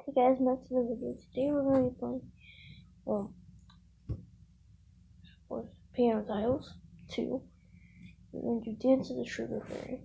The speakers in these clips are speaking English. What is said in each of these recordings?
Hey guys, back to the video. Today we're going to be playing, Piano Tiles 2. We're going to Dance of the Sugar Fairy.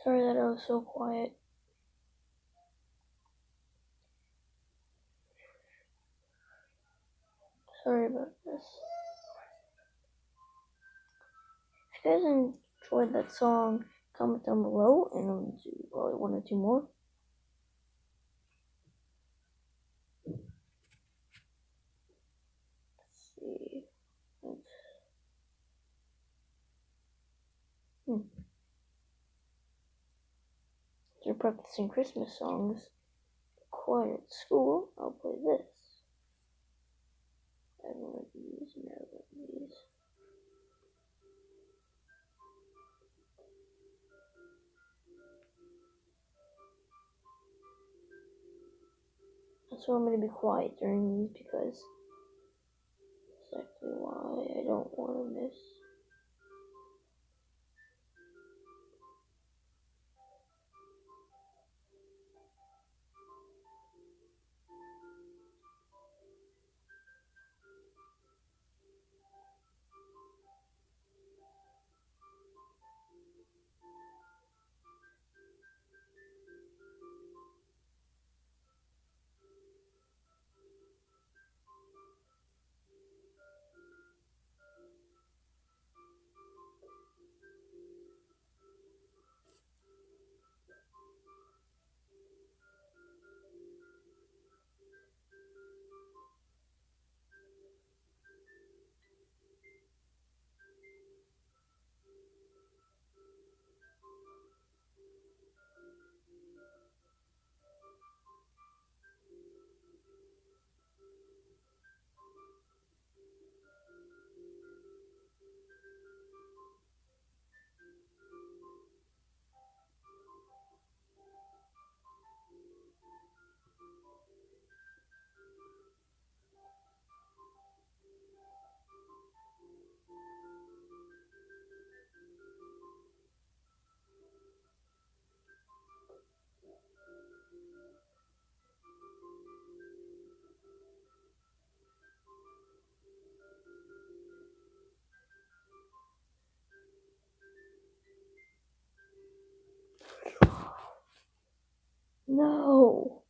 Sorry that I was so quiet. Sorry about this. If you guys enjoyed that song, comment down below and I'll do probably one or two more. Let's see. If you're practicing Christmas songs choir at school, I'll play this. I have one of these and I have one of these. That's why I'm going to be quiet during these because exactly why I don't want to miss. No!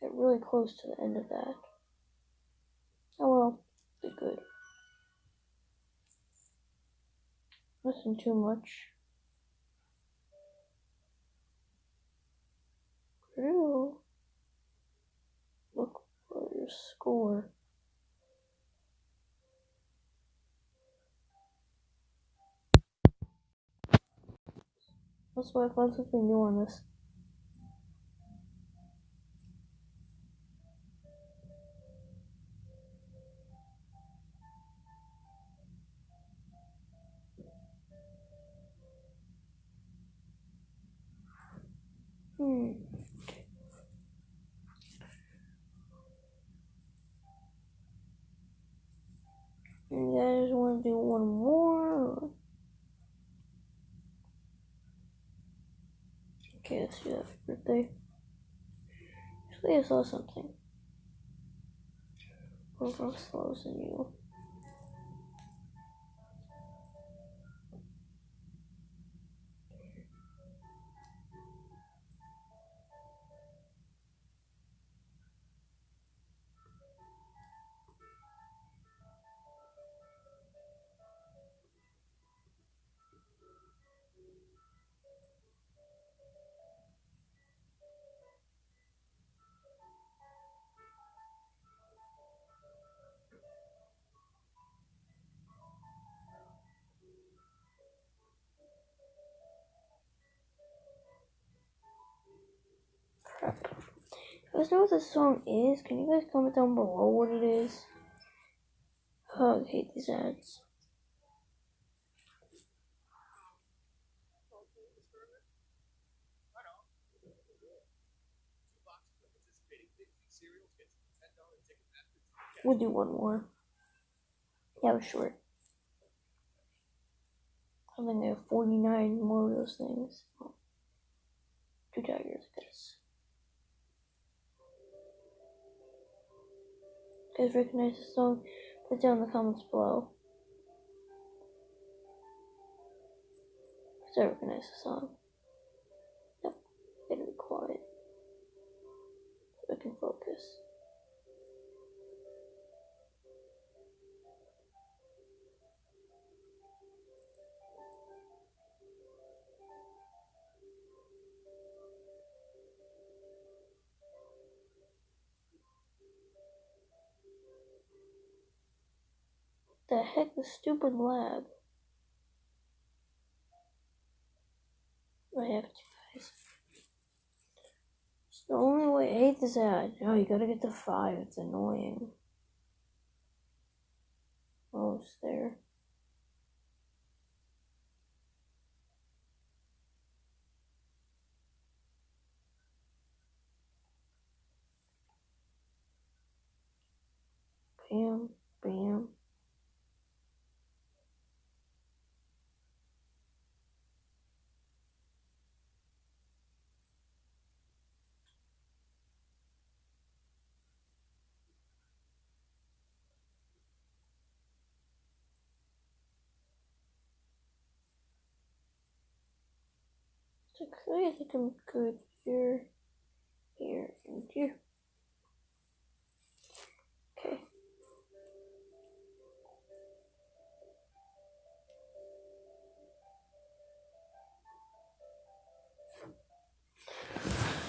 Got really close to the end of that. Oh well, be good. Wasn't too much. Drew, look for your score. That's why I found something new on this. You guys want to do one more? Okay, let's do happy birthday. Actually, I saw something. Overall slows than you. guys know what this song is? Can you guys comment down below what it is? Oh, I hate these ads. We'll do one more. Yeah, it was short. I think I have 49 more of those things. Oh, 2 tigers, I guess. You guys recognize the song? Put it down in the comments below. Because I recognize the song. Yep, gotta be quiet so I can focus. The heck, the stupid lag. I have to, guys. It's the only way. I hate this ad. Oh, you gotta get to 5. It's annoying. Almost there. Bam, bam. So I think I'm good here, here, and here. Okay.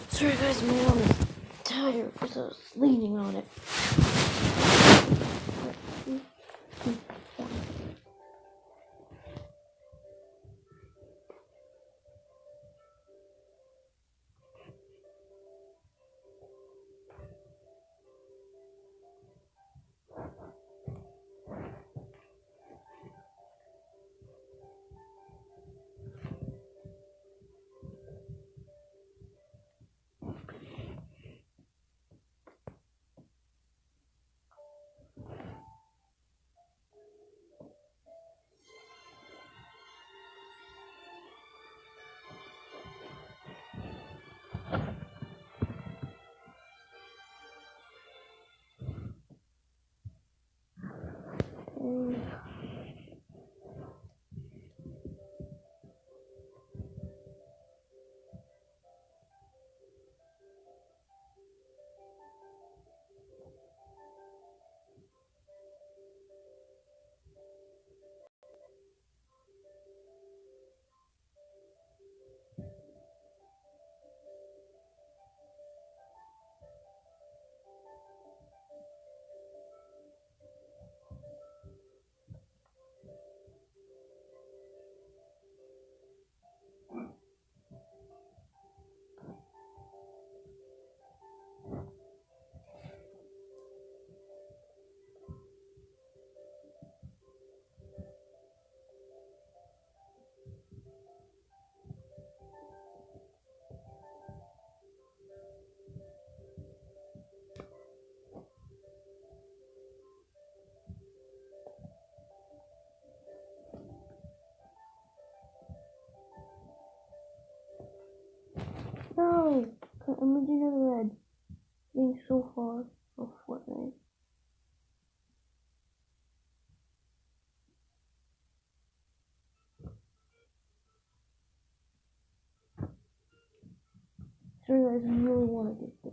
Sorry guys, my arm is tired because I was leaning on it. No! I'm looking at red. Being so far of Fortnite. Sorry guys, I really want to get this.